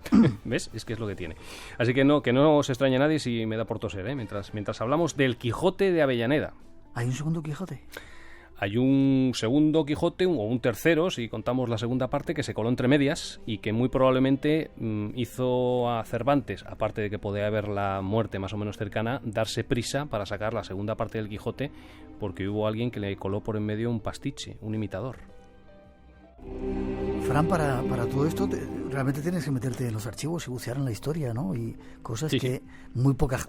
¿Ves? Es que es lo que tiene. Así que no os extrañe a nadie si me da por toser, mientras hablamos del Quijote de Avellaneda. ¿Hay un segundo Quijote? Hay un segundo Quijote, o un tercero, si contamos la segunda parte, que se coló entre medias y que muy probablemente hizo a Cervantes, aparte de que podía haber la muerte más o menos cercana, darse prisa para sacar la segunda parte del Quijote, porque hubo alguien que le coló por en medio un pastiche, un imitador. Fran, para todo esto realmente tienes que meterte en los archivos y bucear en la historia, ¿no? Y cosas que muy pocas,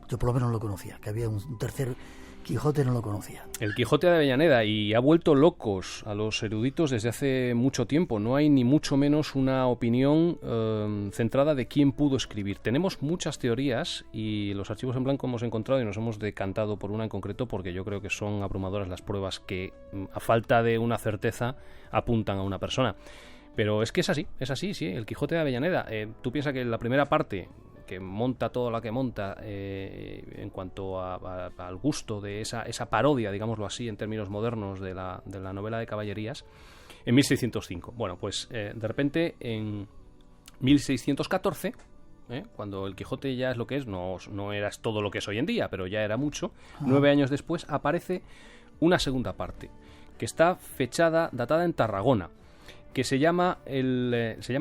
yo por lo menos no lo conocía, que había un tercer Quijote, no lo conocía. El Quijote de Avellaneda, y ha vuelto locos a los eruditos desde hace mucho tiempo. No hay ni mucho menos una opinión centrada de quién pudo escribir. Tenemos muchas teorías y los archivos en blanco hemos encontrado y nos hemos decantado por una en concreto, porque yo creo que son abrumadoras las pruebas que, a falta de una certeza, apuntan a una persona. Pero es que es así, sí, el Quijote de Avellaneda. Tú piensas que la primera parte, que monta todo lo que monta en cuanto al gusto de esa parodia, digámoslo así, en términos modernos de la novela de caballerías, en 1605. Bueno, pues de repente en 1614, cuando el Quijote ya es lo que es, no era todo lo que es hoy en día, pero ya era mucho, 9 años después aparece una segunda parte, que está datada en Tarragona, que se llama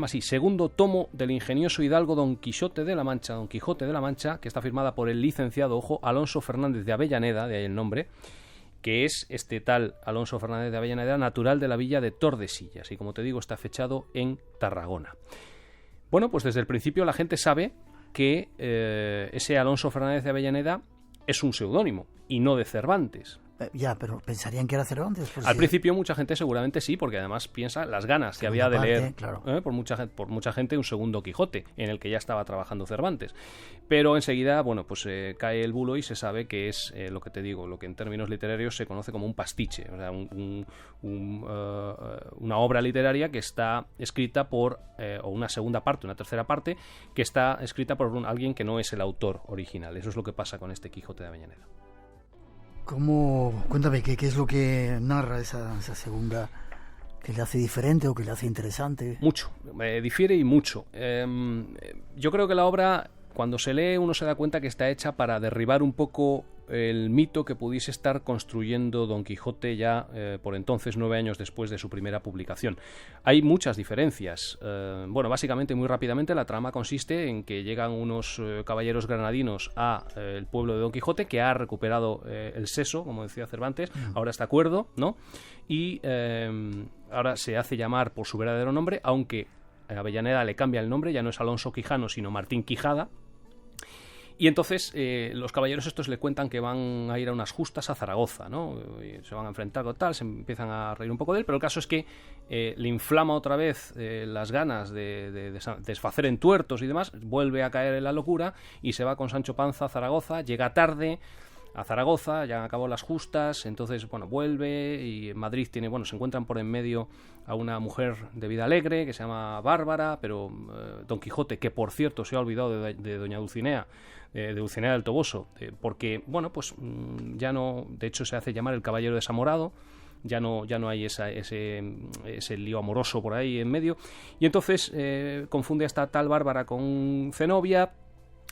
así, Segundo tomo del ingenioso hidalgo Don Quijote de la Mancha, que está firmada por el licenciado, Alonso Fernández de Avellaneda, de ahí el nombre, que es este tal Alonso Fernández de Avellaneda, natural de la villa de Tordesillas, y como te digo, está fechado en Tarragona. Bueno, pues desde el principio la gente sabe que ese Alonso Fernández de Avellaneda es un seudónimo, y no de Cervantes. Ya, pero pensarían que era Cervantes. Al principio mucha gente seguramente sí, porque además piensa las ganas que había de leer, claro, por mucha gente un segundo Quijote, en el que ya estaba trabajando Cervantes. Pero enseguida, bueno, pues cae el bulo y se sabe que es lo que te digo, lo que en términos literarios se conoce como un pastiche, o sea, una obra literaria que está escrita o una segunda parte, una tercera parte, que está escrita por alguien que no es el autor original. Eso es lo que pasa con este Quijote de Avellaneda. Cuéntame, ¿qué es lo que narra esa segunda, que le hace diferente o que le hace interesante? Mucho, difiere y mucho. Yo creo que la obra, cuando se lee, uno se da cuenta que está hecha para derribar un poco el mito que pudiese estar construyendo Don Quijote ya por entonces, 9 años después de su primera publicación. Hay muchas diferencias. Bueno, básicamente, muy rápidamente, la trama consiste en que llegan unos caballeros granadinos a el pueblo de Don Quijote, que ha recuperado el seso, como decía Cervantes, ahora está cuerdo, ¿no? Y ahora se hace llamar por su verdadero nombre, aunque a Avellaneda le cambia el nombre, ya no es Alonso Quijano, sino Martín Quijada. Y entonces los caballeros estos le cuentan que van a ir a unas justas a Zaragoza, ¿no? Y se van a enfrentar con tal, se empiezan a reír un poco de él, pero el caso es que le inflama otra vez las ganas de desfacer en tuertos y demás, vuelve a caer en la locura y se va con Sancho Panza a Zaragoza, llega tarde a Zaragoza, ya han acabado las justas, entonces, bueno, vuelve y en Madrid se encuentran por en medio a una mujer de vida alegre que se llama Bárbara, pero Don Quijote, que por cierto se ha olvidado de doña Dulcinea, de Dulcinea del Toboso, porque, ya no, de hecho se hace llamar el Caballero Desamorado, ya no hay ese lío amoroso por ahí en medio, y entonces confunde a esta tal Bárbara con Zenobia.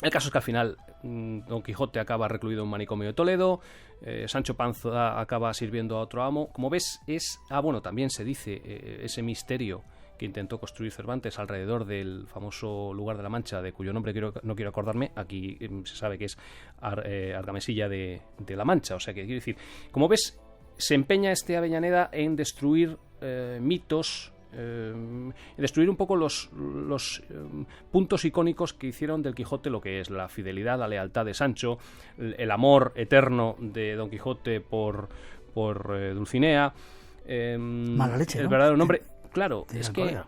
El caso es que al final Don Quijote acaba recluido en un manicomio de Toledo, Sancho Panza acaba sirviendo a otro amo. Como ves, también se dice ese misterio que intentó construir Cervantes alrededor del famoso lugar de la Mancha, de cuyo nombre no quiero acordarme. Aquí se sabe que es Argamesilla de la Mancha. O sea que quiero decir, como ves, se empeña Avellaneda en destruir mitos, destruir un poco los puntos icónicos que hicieron del Quijote lo que es la fidelidad, la lealtad de Sancho, el amor eterno de Don Quijote por Dulcinea, mala leche, el ¿no? verdadero nombre. Claro,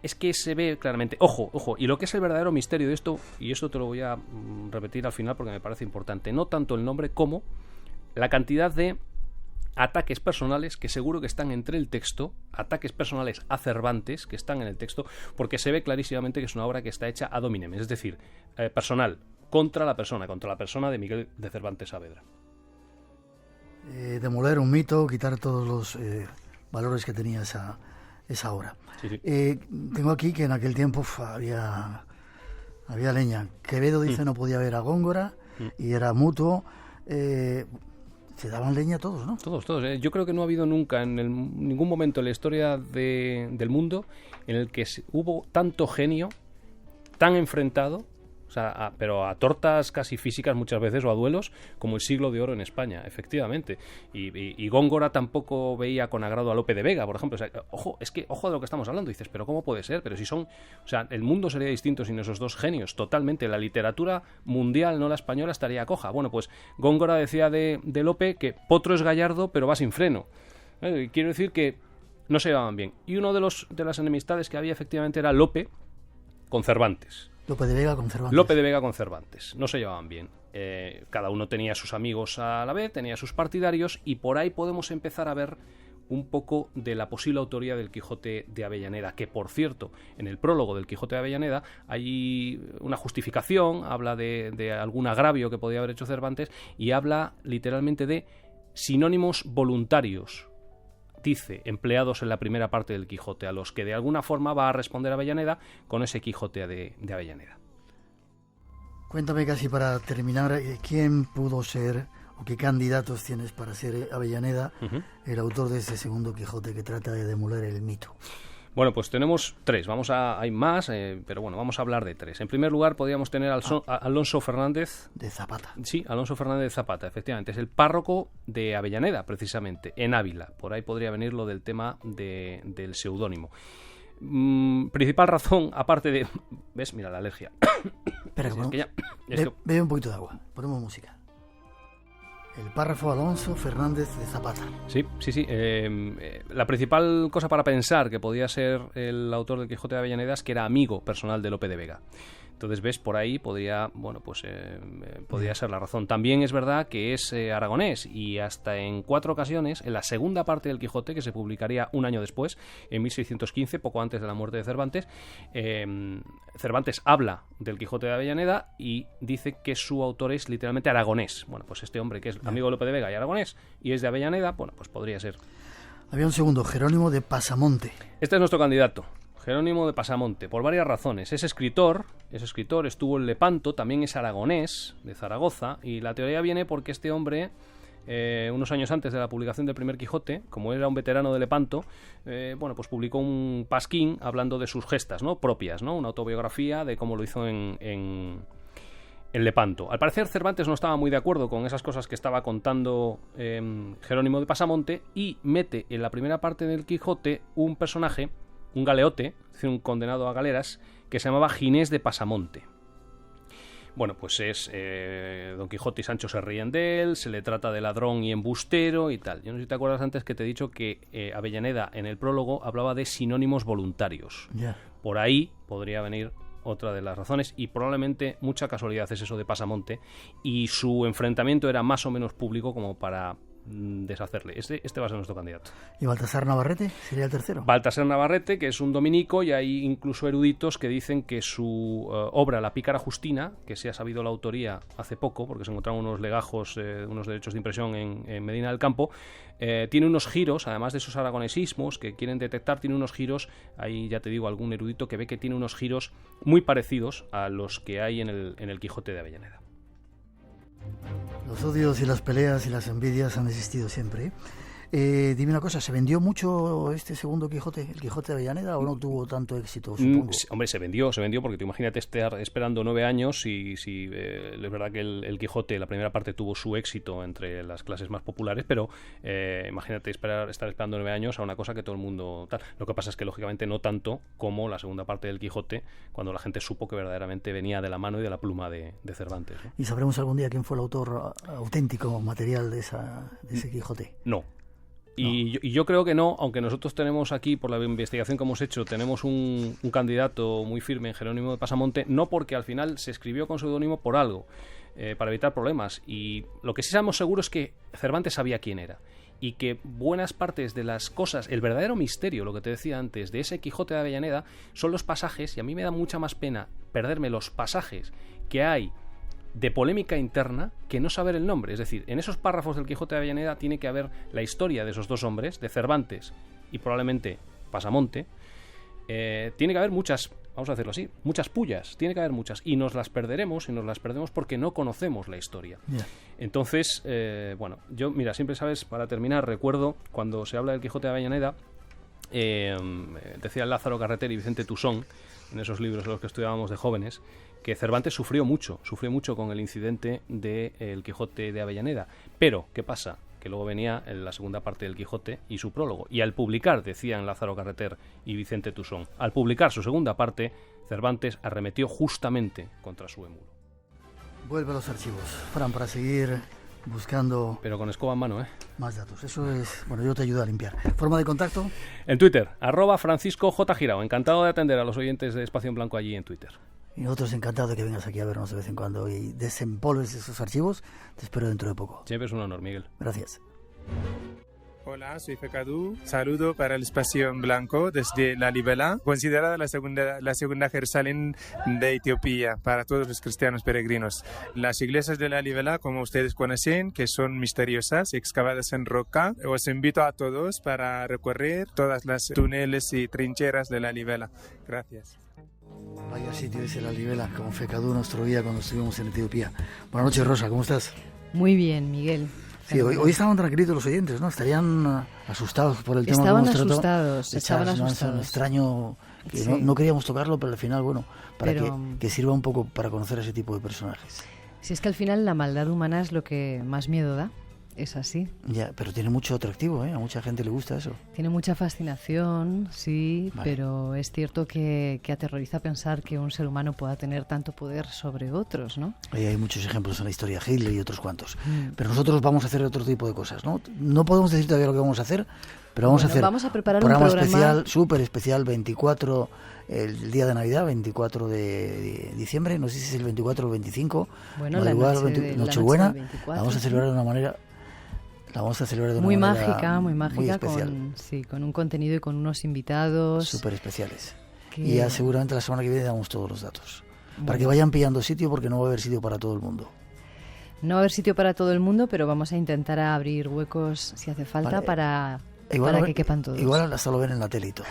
es que se ve claramente. Ojo, y lo que es el verdadero misterio de esto, y esto te lo voy a repetir al final porque me parece importante, no tanto el nombre como la cantidad de ataques personales que seguro que están entre el texto, ataques personales a Cervantes que están en el texto, porque se ve clarísimamente que es una obra que está hecha ad hominem, es decir, personal, contra la persona de Miguel de Cervantes Saavedra. Demoler un mito, quitar todos los valores que tenía esa obra. Sí. Tengo aquí que en aquel tiempo había leña. Quevedo dice no podía ver a Góngora y era mutuo. Se daban leña todos, ¿no? Todos. Yo creo que no ha habido nunca ningún momento en la historia del mundo en el que hubo tanto genio, tan enfrentado, pero a tortas casi físicas muchas veces o a duelos, como el siglo de oro en España, efectivamente. Y Góngora tampoco veía con agrado a Lope de Vega, por ejemplo. Ojo de lo que estamos hablando. Dices, pero ¿cómo puede ser? Pero si son... el mundo sería distinto sin esos dos genios, totalmente. La literatura mundial, no la española, estaría coja. Bueno, pues Góngora decía de Lope que potro es gallardo, pero va sin freno. Quiero decir que no se llevaban bien. Y uno de las enemistades que había efectivamente era Lope con Cervantes. Lope de Vega con Cervantes. No se llevaban bien. Cada uno tenía sus amigos a la vez, tenía sus partidarios, y por ahí podemos empezar a ver un poco de la posible autoría del Quijote de Avellaneda, que por cierto, en el prólogo del Quijote de Avellaneda hay una justificación, habla de algún agravio que podía haber hecho Cervantes, y habla literalmente de sinónimos voluntarios, dice, empleados en la primera parte del Quijote, a los que de alguna forma va a responder Avellaneda con ese Quijote de Avellaneda. Cuéntame, casi para terminar, ¿quién pudo ser o qué candidatos tienes para ser Avellaneda, el autor de ese segundo Quijote que trata de demoler el mito? Bueno, pues tenemos tres, hay más, pero bueno, vamos a hablar de tres. En primer lugar, podríamos tener a Alonso Fernández de Zapata. Sí, Alonso Fernández de Zapata, efectivamente. Es el párroco de Avellaneda, precisamente, en Ávila. Por ahí podría venir lo del tema del seudónimo. Principal razón, aparte de... ¿Ves? Mira, la alergia. Espera, bebe un poquito de agua, ponemos música. El párrafo Alonso Fernández de Zapata. Sí. La principal cosa para pensar que podía ser el autor del Quijote de Avellaneda es que era amigo personal de Lope de Vega. Entonces, ves, por ahí podría ser la razón. También es verdad que es aragonés, y hasta en 4 ocasiones, en la segunda parte del Quijote, que se publicaría un año después, en 1615, poco antes de la muerte de Cervantes, Cervantes habla del Quijote de Avellaneda y dice que su autor es literalmente aragonés. Bueno, pues este hombre que es amigo de Lope de Vega y aragonés y es de Avellaneda, bueno, pues podría ser. Había un segundo, Jerónimo de Pasamonte. Este es nuestro candidato. Jerónimo de Pasamonte, por varias razones. Es escritor, estuvo en Lepanto, también es aragonés, de Zaragoza, y la teoría viene porque este hombre unos años antes de la publicación del primer Quijote, como era un veterano de Lepanto, pues publicó un pasquín hablando de sus gestas, ¿no?, propias, ¿no?, una autobiografía de cómo lo hizo en Lepanto. Al parecer Cervantes no estaba muy de acuerdo con esas cosas que estaba contando Jerónimo de Pasamonte y mete en la primera parte del Quijote un personaje, un galeote, es decir, un condenado a galeras, que se llamaba Ginés de Pasamonte. Bueno, pues es Don Quijote y Sancho se ríen de él, se le trata de ladrón y embustero y tal. Yo no sé si te acuerdas antes que te he dicho que Avellaneda en el prólogo hablaba de sinónimos voluntarios. Yeah. Por ahí podría venir otra de las razones, y probablemente mucha casualidad es eso de Pasamonte, y su enfrentamiento era más o menos público como para deshacerle. Este va a ser nuestro candidato. ¿Y Baltasar Navarrete sería el tercero? Baltasar Navarrete, que es un dominico, y hay incluso eruditos que dicen que su obra La Pícara Justina, que se ha sabido la autoría hace poco, porque se encontraron unos legajos, unos derechos de impresión en Medina del Campo, tiene unos giros, además de esos aragonesismos que quieren detectar, tiene unos giros, ahí ya te digo, algún erudito que ve que tiene unos giros muy parecidos a los que hay en el Quijote de Avellaneda. Los odios y las peleas y las envidias han existido siempre. Dime una cosa, ¿se vendió mucho este segundo Quijote, el Quijote de Avellaneda, o no tuvo tanto éxito, supongo? Hombre, se vendió, porque tú imagínate estar esperando 9 años y es verdad que el Quijote, la primera parte, tuvo su éxito entre las clases más populares, pero imagínate estar esperando 9 años a una cosa que todo el mundo tal. Lo que pasa es que lógicamente no tanto como la segunda parte del Quijote, cuando la gente supo que verdaderamente venía de la mano y de la pluma de Cervantes, ¿no? ¿Y sabremos algún día quién fue el autor auténtico material de ese Quijote? No. Y yo creo que no, aunque nosotros tenemos aquí, por la investigación que hemos hecho, tenemos un candidato muy firme en Jerónimo de Pasamonte, no porque al final se escribió con seudónimo por algo, para evitar problemas. Y lo que sí sabemos seguro es que Cervantes sabía quién era, y que buenas partes de las cosas, el verdadero misterio, lo que te decía antes, de ese Quijote de Avellaneda, son los pasajes, y a mí me da mucha más pena perderme los pasajes que hay de polémica interna que no saber el nombre. Es decir, en esos párrafos del Quijote de Avellaneda tiene que haber la historia de esos dos hombres, de Cervantes y probablemente Pasamonte. Tiene que haber muchas, vamos a hacerlo así, muchas pullas, tiene que haber muchas, y nos las perdemos porque no conocemos la historia. Yeah. Entonces, bueno, yo, mira, siempre, sabes, para terminar, recuerdo cuando se habla del Quijote de Avellaneda, decía Lázaro Carreter y Vicente Tusón, en esos libros en los que estudiábamos de jóvenes, que Cervantes sufrió mucho con el incidente del Quijote de Avellaneda. Pero, ¿qué pasa? Que luego venía en la segunda parte del Quijote y su prólogo. Y al publicar, decían Lázaro Carreter y Vicente Tusón, al publicar su segunda parte, Cervantes arremetió justamente contra su émulo. Vuelve a los archivos, Fran, para seguir buscando... Pero con escoba en mano, ¿eh? Más datos. Eso es... Bueno, yo te ayudo a limpiar. ¿Forma de contacto? En Twitter, @Francisco J. Girao. Encantado de atender a los oyentes de Espacio en Blanco allí en Twitter. Y nosotros encantados de que vengas aquí a vernos de vez en cuando y desempolves esos archivos. Te espero dentro de poco. Siempre es un honor, Miguel. Gracias. Hola, soy Fekadu. Saludo para el Espacio en Blanco desde Lalibela, considerada la segunda Jerusalén de Etiopía para todos los cristianos peregrinos. Las iglesias de Lalibela, como ustedes conocen, que son misteriosas, excavadas en roca. Os invito a todos para recorrer todas las túneles y trincheras de Lalibela. Gracias. Vaya sitio ese Lalibela, como Fekadu nuestro guía cuando estuvimos en Etiopía. Buenas noches, Rosa, ¿cómo estás? Muy bien, Miguel. Sí, hoy estaban tranquilitos los oyentes, ¿no? Estarían asustados por el tema que hemos tratado. Estaban asustados. Es un extraño que sí. no queríamos tocarlo, pero al final, bueno, para que sirva un poco para conocer a ese tipo de personajes. Si es que al final la maldad humana es lo que más miedo da. Es así. Ya, pero tiene mucho atractivo, ¿eh? A mucha gente le gusta eso. Tiene mucha fascinación, sí, vale. Pero es cierto que aterroriza pensar que un ser humano pueda tener tanto poder sobre otros, ¿no? Hay muchos ejemplos en la historia, Hitler y otros cuantos. Pero nosotros vamos a hacer otro tipo de cosas, ¿no? No podemos decir todavía lo que vamos a hacer, pero vamos a preparar un programa especial, súper especial, 24, el día de Navidad, 24 de diciembre, no sé si es el 24 o el 25. Bueno, Nochebuena, la vamos a celebrar de una manera... muy mágica, con un contenido y con unos invitados súper especiales. Y ya seguramente la semana que viene damos todos los datos. Bueno. Para que vayan pillando sitio, porque no va a haber sitio para todo el mundo. No va a haber sitio para todo el mundo, pero vamos a intentar abrir huecos si hace falta, vale, para que quepan todos. Igual hasta lo ven en la tele y todo.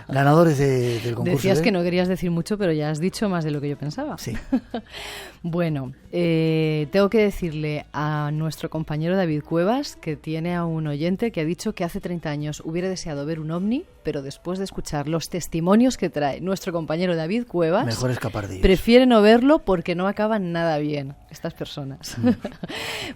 Ganadores del concurso. Decías que no querías decir mucho, pero ya has dicho más de lo que yo pensaba. Sí. Bueno, tengo que decirle a nuestro compañero David Cuevas que tiene a un oyente que ha dicho que hace 30 años hubiera deseado ver un ovni, pero después de escuchar los testimonios que trae nuestro compañero David Cuevas, mejor escapar de ellos. Prefiere no verlo porque no acaban nada bien estas personas.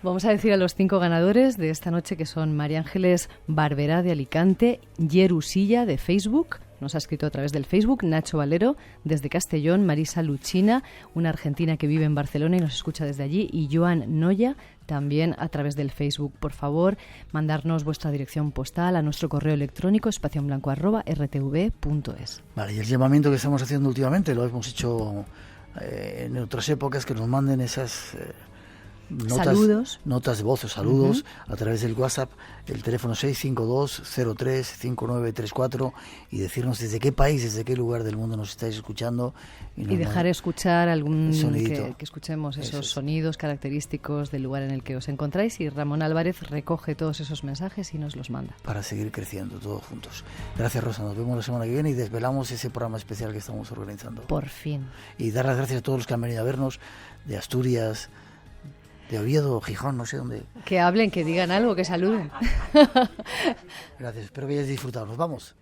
Vamos a decir a los 5 ganadores de esta noche, que son María Ángeles Barberá de Alicante, Yeru Silla de Facebook, nos ha escrito a través del Facebook, Nacho Valero desde Castellón, Marisa Luchina, una argentina que vive en Barcelona y nos escucha desde allí, y Joan Noya, también a través del Facebook. Por favor, mandarnos vuestra dirección postal a nuestro correo electrónico espacionblanco@rtv.es. Vale, y el llamamiento que estamos haciendo últimamente lo hemos hecho en otras épocas, que nos manden esas notas de voz o saludos a través del WhatsApp, el teléfono 652-03-5934, y decirnos desde qué país, desde qué lugar del mundo nos estáis escuchando. Y dejar escuchar algún que escuchemos esos sonidos característicos del lugar en el que os encontráis, y Ramón Álvarez recoge todos esos mensajes y nos los manda. Para seguir creciendo todos juntos. Gracias, Rosa, nos vemos la semana que viene y desvelamos ese programa especial que estamos organizando. Por fin. Y dar las gracias a todos los que han venido a vernos, de Asturias, de Oviedo, Gijón, no sé dónde. Que hablen, que digan algo, que saluden. Gracias, espero que hayáis disfrutado. Nos vamos.